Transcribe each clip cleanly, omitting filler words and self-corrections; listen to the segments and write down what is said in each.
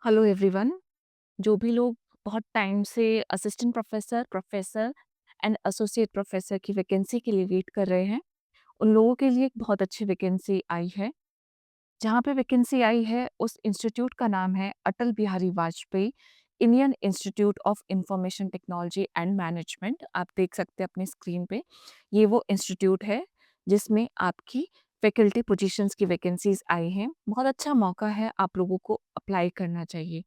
Hello everyone. जो भी लोग बहुत टाइम से assistant professor, professor and associate professor की वैकेंसी के लिए वेट कर रहे हैं, उन लोगों के लिए एक बहुत अच्छी वैकेंसी आई है। जहाँ पे वैकेंसी आई है उस इंस्टीट्यूट का नाम है Atal Bihari Vajpayee Indian Institute of information Technology and Management. आप देख सकते हैं अपनी स्क्रीन पे, ये वो इंस्टीट्यूट है जिसमें आपकी फैकल्टी पोजीशंस की वैकेंसीज आई हैं। बहुत अच्छा मौका है, आप लोगों को अप्लाई करना चाहिए।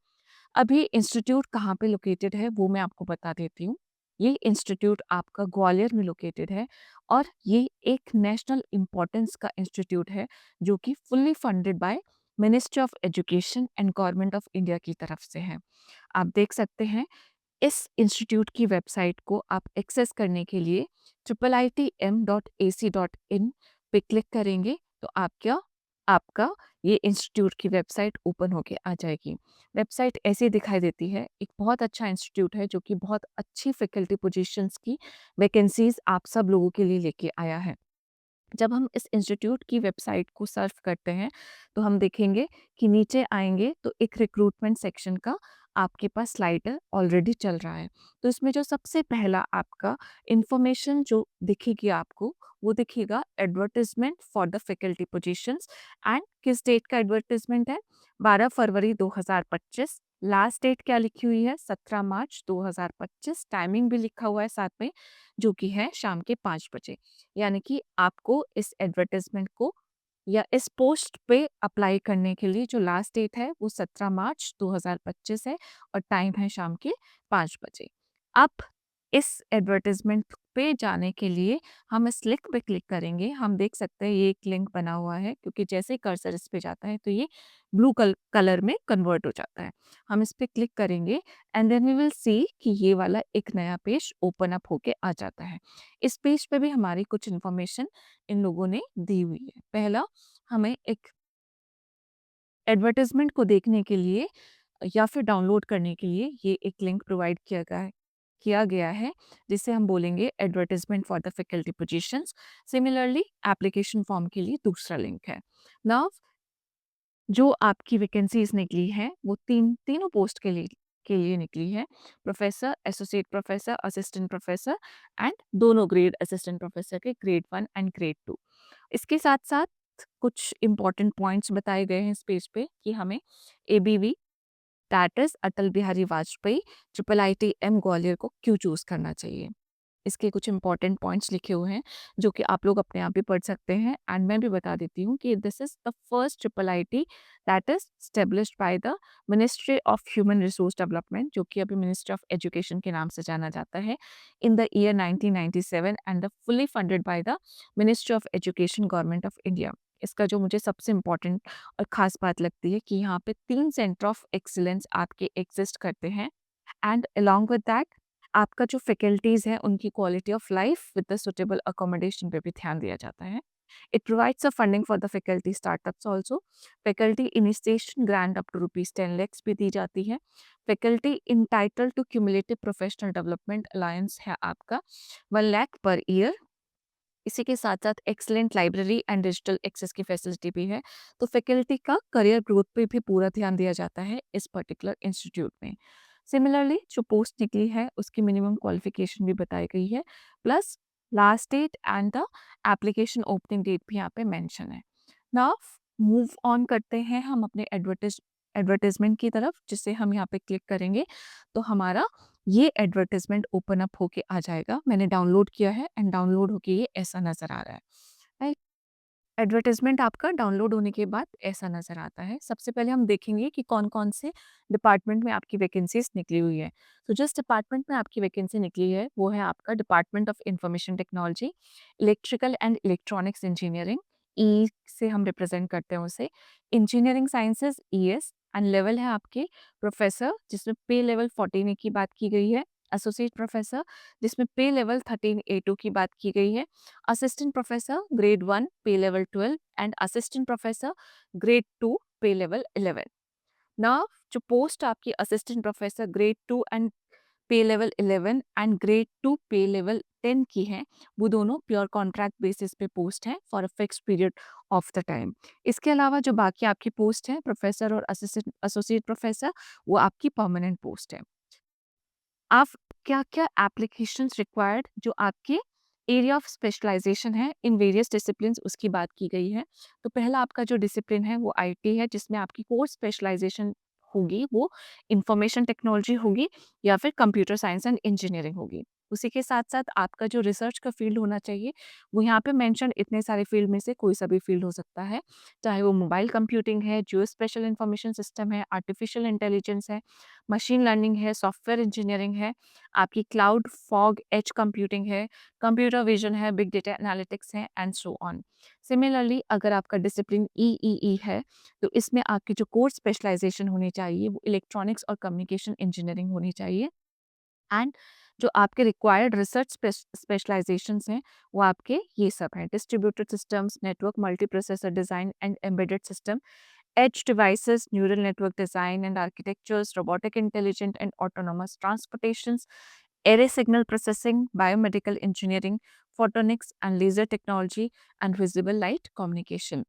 अभी इंस्टीट्यूट कहाँ पे लोकेटेड है वो मैं आपको बता देती हूँ। ये इंस्टीट्यूट आपका ग्वालियर में लोकेटेड है और ये एक नेशनल इम्पोर्टेंस का इंस्टीट्यूट है जो कि fully funded by ministry of education and government of India की तरफ से है। आप देख सकते हैं इस इंस्टीट्यूट की वेबसाइट को आप एक्सेस करने के लिए IIITM.AC.in पे क्लिक करेंगे तो आपका ये इंस्टीट्यूट की वेबसाइट ओपन होके आ जाएगी। वेबसाइट ऐसे दिखाई देती है। एक बहुत अच्छा इंस्टीट्यूट है जो कि बहुत अच्छी फैकल्टी पोजीशंस की वैकेंसीज आप सब लोगों के लिए लेके आया है। जब हम इस इंस्टीट्यूट की वेबसाइट को सर्फ करते हैं तो हम देखेंगे कि नीचे आएंगे तो एक रिक्रूटमेंट सेक्शन का आपके पास स्लाइडर ऑलरेडी चल रहा है। तो इसमें जो सबसे पहला आपका इंफॉर्मेशन जो दिखेगी आपको, वो दिखेगा advertisement for the faculty positions. And किस डेट का एडवर्टाइजमेंट है? 12 फरवरी 2025। लास्ट डेट क्या लिखी हुई है? 17 मार्च 2025। टाइमिंग भी लिखा हुआ है साथ में, जो कि है शाम के 5 बजे। यानी कि आपको इस एडवर्टाइजमेंट को या इस पोस्ट पे अप्लाई करने के लिए जो लास्ट डेट है वो 17 मार्च 2025 है और टाइम है शाम के 5 बजे। अब इस एडवर्टाइजमेंट पे जाने के लिए हम इस लिंक पे क्लिक करेंगे। हम देख सकते हैं ये एक लिंक बना हुआ है क्योंकि जैसे ही कर्सर इस पे जाता है तो ये ब्लू कलर में कन्वर्ट हो जाता है। हम इस पे क्लिक करेंगे and then we will see कि ये वाला एक नया पेज ओपन अप होके आ जाता है। इस पेज पे भी हमारी कुछ इन्फॉर्मेशन इन लोगों ने दी हुई है। पहला, हमें एक एडवर्टाइजमेंट को देखने के लिए या फिर डाउनलोड करने के लिए ये एक लिंक प्रोवाइड किया गया है जिसे हम बोलेंगे advertisement for the faculty positions. Similarly application form के लिए दूसरा लिंक है। नाउ जो आपकी वैकेंसीज निकली हैं वो तीनों पोस्ट के लिए निकली है। Professor, associate professor, assistant professor and दोनों ग्रेड असिस्टेंट प्रोफेसर के ग्रेड 1 एंड ग्रेड 2। इसके साथ साथ कुछ इंपॉर्टेंट पॉइंट्स बताए गए हैं इस पेज पे कि हमें ABV, that is Atal Bihari Vajpayee IIITM Gwalior को क्यों चूज करना चाहिए। इसके कुछ इंपॉर्टेंट पॉइंट्स लिखे हुए हैं जो कि आप लोग अपने आप भी पढ़ सकते हैं। एंड मैं भी बता देती हूँ कि this is the first triple IT that is established by the ministry of human resource development, जो कि अभी मिनिस्ट्री ऑफ एजुकेशन के नाम से जाना जाता है, in the year 1997 and the fully funded by the ministry of education government of India. इसका जो मुझे सबसे इम्पोर्टेंट और ख़ास बात लगती है कि यहाँ पे 3 सेंटर ऑफ एक्सीलेंस आपके एग्जिस्ट करते हैं। एंड अलॉन्ग विद दैट आपका जो फैकल्टीज़ हैं उनकी quality of life with the suitable accommodation पे भी ध्यान दिया जाता है। It provides a funding for the faculty startups also. Faculty initiation grant up to ₹10 lakhs भी दी जाती है। Faculty entitle to cumulative professional development alliance है आपका 1 लाख पर ईयर। इसी के साथ साथ excellent library and digital access की फैसिलिटी भी है। तो फैकल्टी का करियर ग्रोथ पे भी पूरा ध्यान दिया जाता है इस पर्टिकुलर इंस्टीट्यूट में। सिमिलरली जो पोस्ट निकली है उसकी मिनिमम क्वालिफिकेशन भी बताई गई है, plus last date and the application opening date भी यहाँ पे मेंशन है। नाउ मूव ऑन करते हैं हम अपने एडवर्टाइजमेंट की तरफ, जिसे हम यहाँ पे क्लिक करेंगे तो हमारा ये एडवर्टाइजमेंट ओपन अप होके आ जाएगा। मैंने डाउनलोड किया है एंड डाउनलोड होके ये ऐसा नज़र आ रहा है। राइट, एडवर्टाइजमेंट आपका डाउनलोड होने के बाद ऐसा नज़र आता है। सबसे पहले हम देखेंगे कि कौन-कौन से डिपार्टमेंट में आपकी वैकेंसीज़ निकली हुई है। तो जिस डिपार्टमेंट में आपकी वैकेंसी निकली है वो है आपका department of information technology, electrical and electronics engineering, E से हम रिप्रेजेंट करते हैं उसे। Engineering sciences ES and level है आपके प्रोफेसर, जिसमें पे लेवल 14A की बात की गई है। एसोसिएट प्रोफेसर जिसमें पे लेवल 13A2 की बात की गई है। असिस्टेंट प्रोफेसर ग्रेड 1 पे level 12 and assistant professor grade 2 पे लेवल 11। नाउ जो पोस्ट आपकी असिस्टेंट प्रोफेसर ग्रेड 2 एंड पे लेवल 11 एंड ग्रेड 2 पे लेवल 10 की हैं, वो दोनों प्योर कॉन्ट्रैक्ट बेसिस पे पोस्ट हैं for a fixed period of the time. इसके अलावा जो बाकी आपकी पोस्ट हैं, प्रोफेसर और असिस्टेंट एसोसिएट प्रोफेसर, वो आपकी परमानेंट पोस्ट है। आप क्या-क्या एप्लीकेशंस रिक्वायर्ड जो आपके एरिया ऑफ स्पेशलाइजेशन है इन वेरियस डिसिप्लिन्स, उसकी बात की गई है। तो पहला आपका जो डिसिप्लिन है वो आईटी है, जिसमें आपकी कोर स्पेशलाइजेशन होगी वो इंफॉर्मेशन टेक्नोलॉजी होगी या फिर कंप्यूटर साइंस एंड इंजीनियरिंग होगी। उसी के साथ-साथ आपका जो रिसर्च का फील्ड होना चाहिए, वो यहाँ पे मेंशन इतने सारे फील्ड में से कोई सा भी फील्ड हो सकता है। चाहे वो मोबाइल कंप्यूटिंग है, जियो स्पेशल इंफॉर्मेशन सिस्टम है, आर्टिफिशियल इंटेलिजेंस है, मशीन लर्निंग है, सॉफ्टवेयर इंजीनियरिंग है, आपकी क्लाउड, फॉग, एज कंप्यूटिंग है, कंप्यूटर विजन है, बिग डेटा एनालिटिक्स है एंड सो ऑन। सिमिलरली अगर आपका डिसिप्लिन ईईई है, तो इसमें आपकी जो कोर स्पेशलाइजेशन होनी चाहिए वो इलेक्ट्रॉनिक्स और कम्युनिकेशन इंजीनियरिंग होनी चाहिए। एंड जो आपके रिक्वायर्ड रिसर्च स्पेशलाइजेशंस हैं, वो आपके ये सब हैं: distributed systems, network multi processor design and embedded system, edge devices, neural network design and architectures, robotic intelligent and autonomous transportations, array signal processing, biomedical engineering, photonics and laser technology, and visible light communication।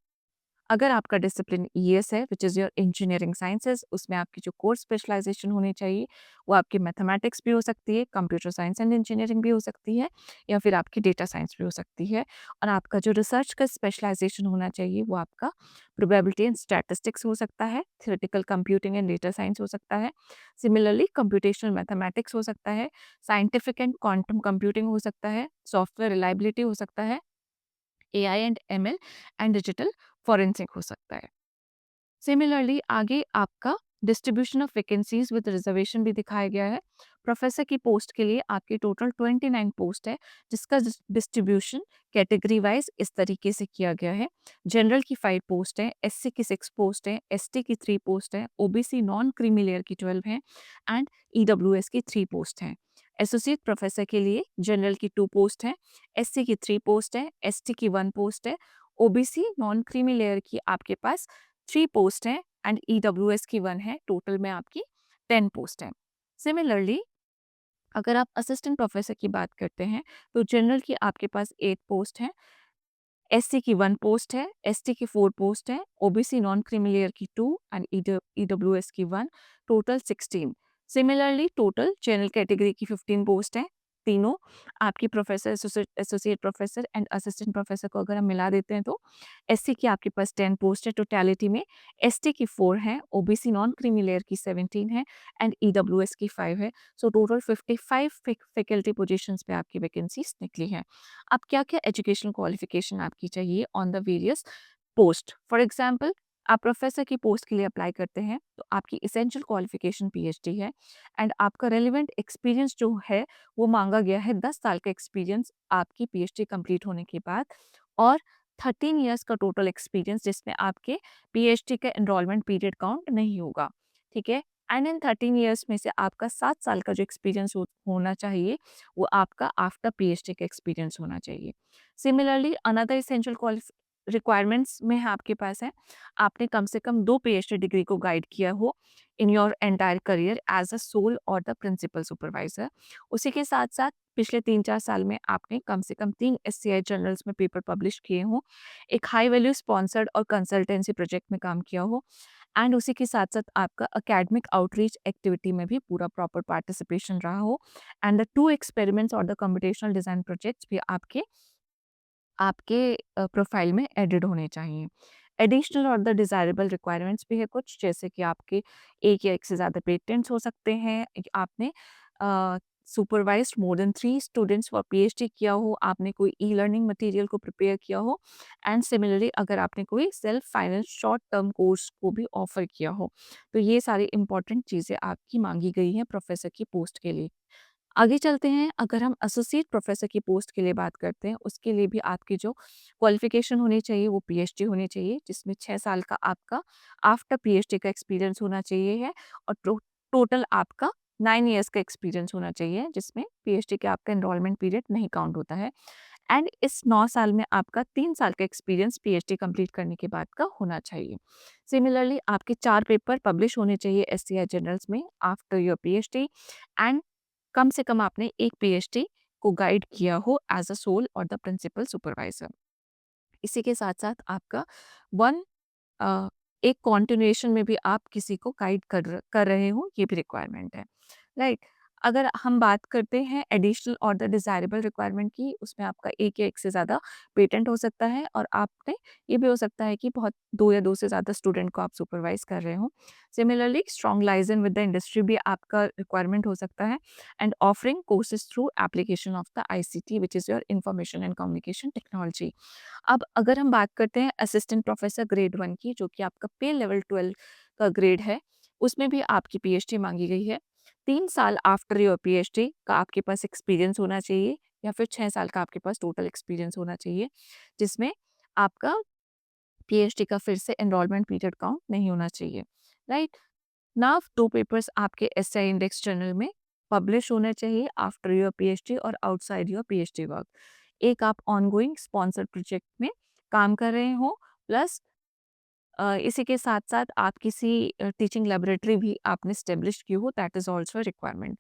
अगर आपका discipline ES है which is your engineering sciences, उसमें आपकी जो course specialisation होनी चाहिए वो आपकी मैथमेटिक्स भी हो सकती है, कंप्यूटर साइंस एंड इंजीनियरिंग भी हो सकती है, या फिर आपकी डेटा साइंस भी हो सकती है। और आपका जो रिसर्च का स्पेशलाइजेशन होना चाहिए वो आपका प्रोबेबिलिटी एंड स्टैटिस्टिक्स हो सकता है, theoretical computing and data science हो सकता है, सिमिलरली कंप्यूटेशनल मैथमेटिक्स हो सकता है, साइंटिफिक एंड क्वांटम कंप्यूटिंग हो सकता है, सॉफ्टवेयर रिलायबिलिटी हो सकता है, AI and ML and digital forensic हो सकता है। सिमिलरली आगे आपका distribution of vacancies with reservation भी दिखाया गया है। प्रोफेसर की पोस्ट के लिए आपकी टोटल 29 पोस्ट है, जिसका डिस्ट्रीब्यूशन कैटेगरी वाइज इस तरीके से किया गया है: जनरल की 5 पोस्ट है, एससी की 6 पोस्ट है, एसटी की 3 पोस्ट है, ओबीसी नॉन क्रीमी लेयर की 12 है एंड ईडब्ल्यूएस की 3 पोस्ट हैं। एसोसिएट प्रोफेसर के लिए जनरल की 2 पोस्ट है, एससी की 3 पोस्ट है, एसटी की 1 पोस्ट है, ओबीसी नॉन क्रीमी लेयर की आपके पास 3 पोस्ट हैं एंड ईडब्ल्यूएस की 1 है। टोटल में आपकी 10 पोस्ट हैं। सिमिलरली अगर आप असिस्टेंट प्रोफेसर की बात करते हैं, तो जनरल की आपके पास 8 पोस्ट हैं, एससी की 1 पोस्ट है, एसटी की 4 पोस्ट है, ओबीसी नॉन क्रीमी लेयर की 2 एंड ईडब्ल्यूएस की 1, total 16। Similarly total general category की 15 पोस्ट है। तीनों आपकी professor, associate professor and assistant professor को अगर हम मिला देते हैं तो एससी की आपके पास 10 पोस्ट है टोटलिटी में, एसटी की 4 है, ओबीसी नॉन क्रीमी लेयर की 17 है एंड ईडब्ल्यूएस की 5 है। सो टोटल 55 फैकल्टी पोजीशंस पे आपकी वैकेंसीज निकली हैं। अब क्या-क्या एजुकेशनल क्वालिफिकेशन आपकी चाहिए on the various post? For example, आप प्रोफेसर की पोस्ट के लिए अप्लाई करते हैं तो आपकी इसेंशियल क्वालिफिकेशन पीएचडी है एंड आपका रेलिवेंट एक्सपीरियंस जो है वो मांगा गया है 10 साल का एक्सपीरियंस आपकी पीएचडी कंप्लीट होने के बाद, और 13 इयर्स का टोटल एक्सपीरियंस जिसमें आपके पीएचडी का एनरोलमेंट पीरियड काउंट नहीं होगा। ठीक है, एंड इन 13 इयर्स में से आपका 7 साल का जो एक्सपीरियंस होना चाहिए वो आपका आफ्टर पीएचडी का एक्सपीरियंस होना चाहिए। सिमिलरली अनदर इसेंशियल रिक्वायरमेंट्स में है आपके पास है, आपने कम से कम 2 पीएचडी डिग्री को गाइड किया हो in your entire career as a sole और द प्रिंसिपल सुपरवाइजर। उसी के साथ-साथ पिछले 3-4 साल में आपने कम से कम 3 एससीआई जर्नल्स में पेपर पब्लिश किए हों, एक हाई वैल्यू स्पॉन्सर्ड और कंसल्टेंसी प्रोजेक्ट में काम किया हो एंड उसी के साथ-साथ आपका एकेडमिक आउटरीच एक्टिविटी में भी पूरा प्रॉपर पार्टिसिपेशन रहा हो एंड द 2 एक्सपेरिमेंट्स और द कम्प्यूटेशनल डिज़ाइन प्रोजेक्ट्स भी आपके आपके प्रोफाइल में एडेड होने चाहिए। एडिशनल और द डिज़ायरेबल रिक्वायरमेंट्स भी है कुछ, जैसे कि आपके 1 या 1 से ज़्यादा पेटेंट्स हो सकते हैं, एक आपने supervised more than 3 students for PhD किया हो, आपने कोई ई-लर्निंग मटेरियल को प्रिपेयर किया हो एंड सिमिलरली अगर आपने कोई self finance short term course को भी ऑफर किया हो। तो ये सारी इंपॉर्टेंट चीज़ें आपकी माँगी गई हैं प्रोफ़ेसर की पोस्ट के लिए। आगे चलते हैं, अगर हम एसोसिएट प्रोफेसर की पोस्ट के लिए बात करते हैं, उसके लिए भी आपकी जो क्वालिफिकेशन होनी चाहिए वो पीएचडी होनी चाहिए, जिसमें 6 साल का आपका आफ्टर पीएचडी का एक्सपीरियंस होना चाहिए है और टोटल आपका 9 इयर्स का एक्सपीरियंस होना चाहिए, जिसमें पीएचडी का आपका एनरोलमेंट पीरियड नहीं काउंट होता है एंड इस 9 साल में आपका 3 साल का एक्सपीरियंस पीएचडी कंप्लीट करने के बाद का होना चाहिए। सिमिलरली आपके 4 पेपर पब्लिश होने चाहिए एससीआई जर्नल्स में after your PhD and come से कम आपने एक पीएचडी को गाइड किया हो एज अ सोल और द प्रिंसिपल सुपरवाइजर। इसी के साथ-साथ आपका वन अ, एक कंटिन्यूएशन में भी आप किसी को गाइड कर रहे हो, ये भी रिक्वायरमेंट है, राइट? अगर हम बात करते हैं एडिशनल और द डिज़ायरेबल रिक्वायरमेंट की, उसमें आपका एक या एक से ज़्यादा पेटेंट हो सकता है और आपने ये भी हो सकता है कि बहुत 2 या 2 से ज़्यादा स्टूडेंट को आप सुपरवाइज़ कर रहे हो। Similarly strong liaison with the industry भी आपका रिक्वायरमेंट हो सकता है and offering courses through application of the ICT which is your information and communication technology. अब अगर हम बात करते हैं असिस्टेंट प्रोफेसर ग्रेड 1 की, जो कि आपका पे लेवल 12 का ग्रेड है, उसमें भी आपकी पीएचडी माँगी गई है। 3 साल आफ्टर योर पीएचडी का आपके पास एक्सपीरियंस होना चाहिए या फिर 6 साल का आपके पास टोटल एक्सपीरियंस होना चाहिए, जिसमें आपका पीएचडी का फिर से एनरोलमेंट पीरियड काउंट नहीं होना चाहिए, राइट? नाउ 2 पेपर्स आपके एसआई इंडेक्स जर्नल में पब्लिश होने चाहिए आफ्टर योर पीएचडी और आउटसाइड योर पीएचडी वर्क। एक आप ऑनगोइंग स्पॉन्सर्ड प्रोजेक्ट में काम कर रहे हो प्लस इसी के साथ-साथ आप किसी टीचिंग लैबोरेटरी भी आपने एस्टेब्लिश की हो, that is also a requirement.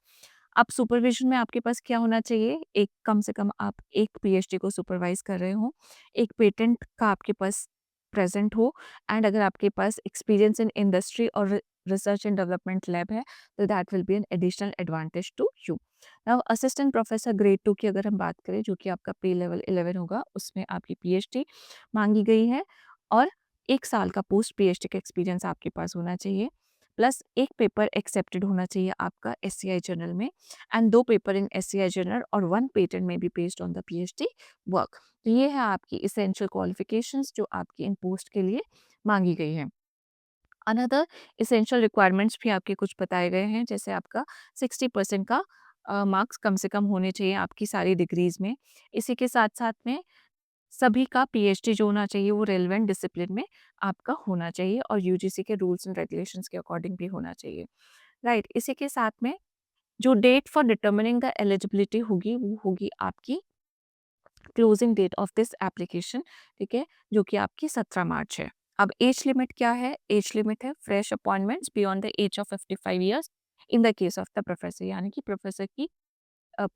अब सुपरविज़न में आपके पास क्या होना चाहिए? एक कम से कम आप एक पीएचडी को सुपरवाइज़ कर रहे हो, एक पेटेंट का आपके पास प्रेज़ेंट हो एंड अगर आपके पास एक्सपीरियंस इन इंडस्ट्री और रिसर्च एंड डेवलपमेंट लैब है, तो that will be an additional advantage to you. Now assistant professor grade 2 की अगर हम बात करें, जो कि आपका पे लेवल 11 होगा, उसमें आपकी पीएचडी माँगी गई है और 1 साल का पोस्ट पीएचडी का एक्सपीरियंस आपके पास होना चाहिए, प्लस 1 पेपर एक्सेप्टेड होना चाहिए आपका एससीआई जर्नल में and 2 paper in SCI journal और 1 पेटेंट में be based on the PhD work. तो ये है आपकी एसेंशियल क्वालिफिकेशंस जो आपकी इन पोस्ट के लिए माँगी गई हैं। अनदर एसेंशियल रिक्वायरमेंट्स भी आपके कुछ बताए गए हैं, जैसे आपका 60% का मार्क्स कम से कम होने चाहिए आपकी सारी डिग्रीज़ में। इसी के साथ-साथ में सभी का पीएचडी जो होना चाहिए वो रेलेवेंट डिसिप्लिन में आपका होना चाहिए और यूजीसी के रूल्स एंड रेगुलेशंस के अकॉर्डिंग भी होना चाहिए, राइट? इसी के साथ में जो date for determining the eligibility होगी वो होगी आपकी closing date of this application, ठीक है? जो कि आपकी 17 मार्च है। अब एज लिमिट क्या है? एज लिमिट है fresh appointments beyond the age of 55 years in the case of the professor, यानी कि प्रोफेसर की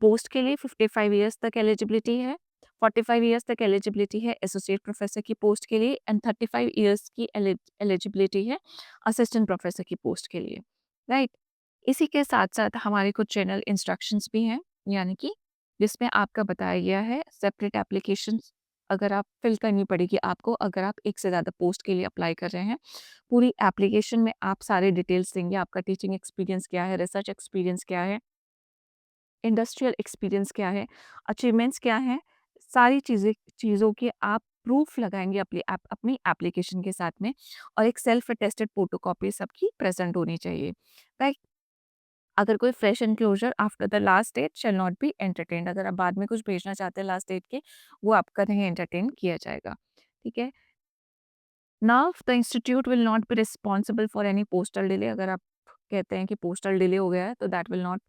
पोस्ट के लिए 55 ईयर्स तक एलिजिबिलिटी है, 45 ईयर्स तक एलिजिबिलिटी है एसोसिएट प्रोफेसर की पोस्ट के लिए एंड 35 ईयर्स की एलिजिबिलिटी है असिस्टेंट प्रोफेसर की पोस्ट के लिए, राइट? इसी के साथ-साथ हमारे कुछ जनरल इंस्ट्रक्शंस भी हैं, यानी कि जिसमें आपका बताया गया है सेपरेट एप्लीकेशंस अगर आप फिल करनी पड़ेगी आपको, अगर आप एक से ज़्यादा पोस्ट के लिए अप्लाई कर रहे हैं। पूरी एप्लीकेशन में आप सारे डिटेल्स देंगे, आपका टीचिंग एक्सपीरियंस क्या है, रिसर्च एक्सपीरियंस क्या है, इंडस्ट्रियल एक्सपीरियंस क्या है, अचीवमेंट्स क्या हैं, सारी चीज़ों के आप प्रूफ लगाएँगे अपनी एप्लीकेशन के साथ में और एक सेल्फ अटेस्टेड फोटोकॉपी सबकी प्रेज़ेंट होनी चाहिए, राइट? अगर कोई fresh enclosure after the last date shall not be entertained, अगर आप बाद में कुछ भेजना चाहते हैं लास्ट डेट के, वो आपका नहीं एंटरटेन किया जाएगा, ठीक है? Now the institute will not be responsible for any postal delay, अगर आप कहते हैं कि पोस्टल डिले हो गया है, तो that will not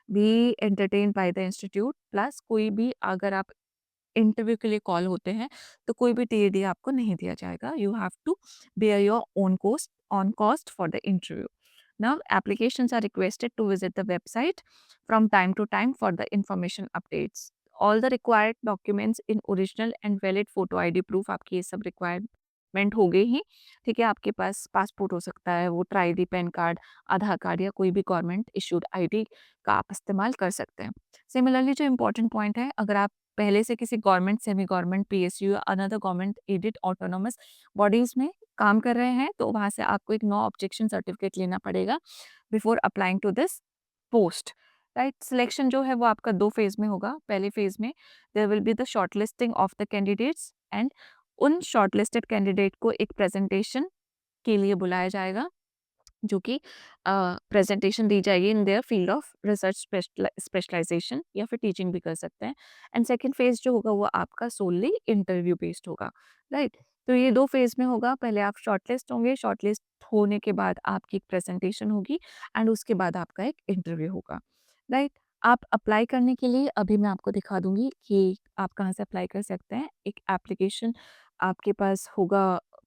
be entertained by the institute. Plus कोई भी अगर आप इंटरव्यू के लिए कॉल होते हैं, तो कोई भी टीएडी आपको नहीं दिया जाएगा। You have to bear your own cost for the interview. Now, applications are requested to visit the website from time to time for the information updates. All the required documents in original and valid photo ID proof आपकी ये सब requirement हो गई ही, ठीक है? आपके पास passport हो सकता है, वोटर आईडी, पैन कार्ड, आधार कार्ड या कोई भी गवर्नमेंट इशूड आईडी का आप इस्तेमाल कर सकते हैं। सिमिलरली जो इम्पोर्टेंट पॉइंट है, अगर आप पहले से किसी गवर्नमेंट, सेमी गवर्नमेंट, पीएसयू या another government aided autonomous bodies में काम कर रहे हैं, तो वहाँ से आपको एक नो ऑब्जेक्शन सर्टिफिकेट लेना पड़ेगा before applying to this post, right? Selection जो है वो आपका 2 फेज़ में होगा। पहले फेज़ में there will be the shortlisting of the candidates and उन शॉर्टलिस्टेड कैंडिडेट को एक प्रेजेंटेशन के लिए बुलाया जाएगा, जो कि प्रेजेंटेशन दी जाएगी in their field of research specialization या फिर टीचिंग भी कर सकते हैं। एंड सेकंड फेज़ जो होगा वो आपका सोलली इंटरव्यू बेस्ड होगा, राइट? तो ये 2 फेज़ में होगा, पहले आप शॉर्टलिस्ट होंगे, शॉर्टलिस्ट होने के बाद आपकी एक प्रेजेंटेशन होगी एंड उसके बाद आपका एक इंटरव्यू होगा, राइट? आप अप्लाई करने के लिए अभी मैं आपको दिखा दूँगी कि आप कहाँ से अप्लाई कर सकते हैं। एक एप्लीकेशन आपके पास होगा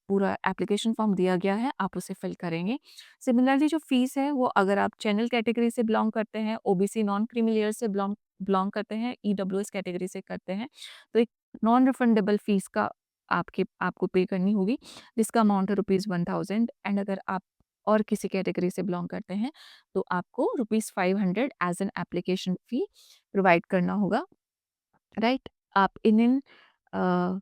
पूरा एप्लीकेशन फॉर्म दिया गया है, आप उसे फिल करेंगे। सिमिलरली जो फ़ीस है वो अगर आप जनरल कैटेगरी से बिलॉन्ग करते हैं, ओबीसी नॉन क्रीमी लेयर से बिलॉन्ग बिलॉन्ग करते हैं, ईडब्ल्यूएस कैटेगरी से करते हैं, तो एक नॉन रिफंडेबल फ़ीस का आपको पे करनी होगी, जिसका अमाउंट है ₹1000 एंड अगर आप और किसी कैटेगरी से बिलॉन्ग करते हैं, तो आपको ₹500 as an application fee provide करना होगा, राइट? आप इन अ,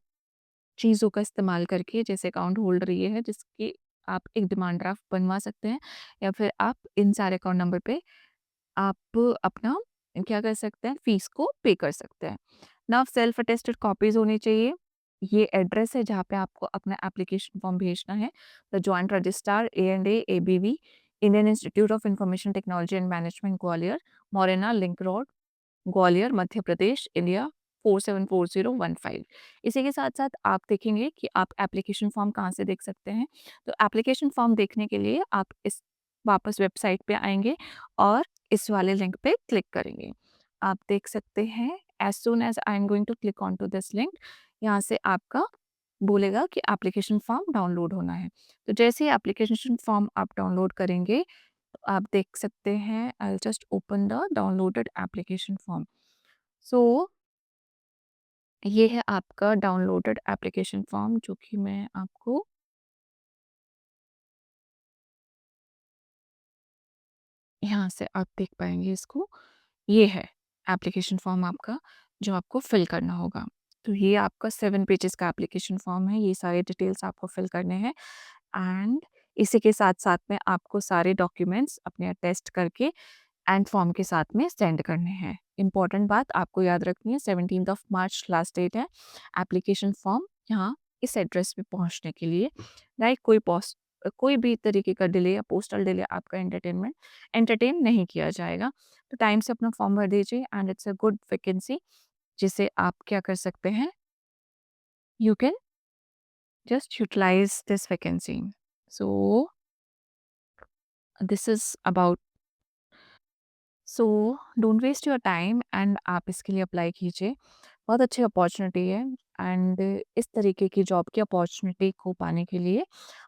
चीज़ों का इस्तेमाल करके जैसे अकाउंट होल्डर ये है जिसकी आप एक डिमांड ड्राफ्ट बनवा सकते हैं या फिर आप इन सारे अकाउंट नंबर पे आप अपना क्या कर सकते हैं, फ़ीस को पे कर सकते हैं। नाउ सेल्फ अटेस्टेड कॉपीज़ होनी चाहिए। ये एड्रेस है जहाँ पे आपको अपना एप्लीकेशन फॉर्म भेजना है। The joint registrar A&A ABV, Indian Institute of information Technology and management Gwalior, Morena link road, Gwalior, Madhya Pradesh, India 474015। इसी के साथ-साथ आप देखेंगे कि आप एप्लीकेशन फॉर्म कहाँ से देख सकते हैं। तो एप्लीकेशन फॉर्म देखने के लिए आप इस वापस वेबसाइट पे आएँगे और इस वाले लिंक पे क्लिक करेंगे। आप देख सकते हैं as soon as I am going to click on to this link, यहाँ से आपका बोलेगा कि एप्लीकेशन फॉर्म डाउनलोड होना है। तो जैसे ही एप्लीकेशन फॉर्म आप डाउनलोड करेंगे, तो आप देख सकते हैं I will just open the downloaded application form. So ये है आपका डाउनलोडेड एप्लीकेशन फॉर्म जो कि मैं आपको यहाँ से आप देख पाएँगे इसको। ये है एप्लीकेशन फॉर्म आपका जो आपको फिल करना होगा। तो ये आपका 7 पेजेज़ का एप्लीकेशन फॉर्म है, ये सारे डिटेल्स आपको फिल करने हैं एंड इसी के साथ-साथ में आपको सारे डॉक्यूमेंट्स अपने अटेस्ट करके एंड फॉर्म के साथ में सेंड करने हैं। इम्पोर्टेंट बात आपको याद रखनी है 17th of March last date है एप्लीकेशन फॉर्म यहाँ इस एड्रेस पे पहुँचने के लिए, राइट? कोई भी तरीके का डिले या पोस्टल डिले आपका एंटरटेन नहीं किया जाएगा। तो टाइम से अपना फॉर्म भर दीजिए and it's a good vacancy जिसे आप क्या कर सकते हैं, you can just utilize this vacancy. So this is about so don't waste your time and आप इसके लिए अप्लाई कीजिए। बहुत अच्छी अपॉर्चुनिटी है एंड इस तरीके की जॉब की अपॉर्चुनिटी को पाने के लिए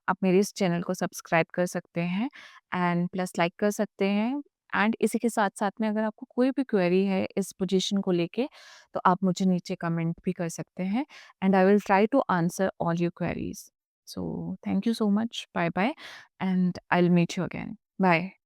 आप मेरे इस चैनल को सब्सक्राइब कर सकते हैं एंड प्लस लाइक कर सकते हैं एंड इसी के साथ साथ में अगर आपको कोई भी क्वेरी है इस पोजीशन को लेके तो आप मुझे नीचे कमेंट भी कर सकते हैं and I will try to answer all your queries. So thank you so much, bye bye and I will meet you again, bye.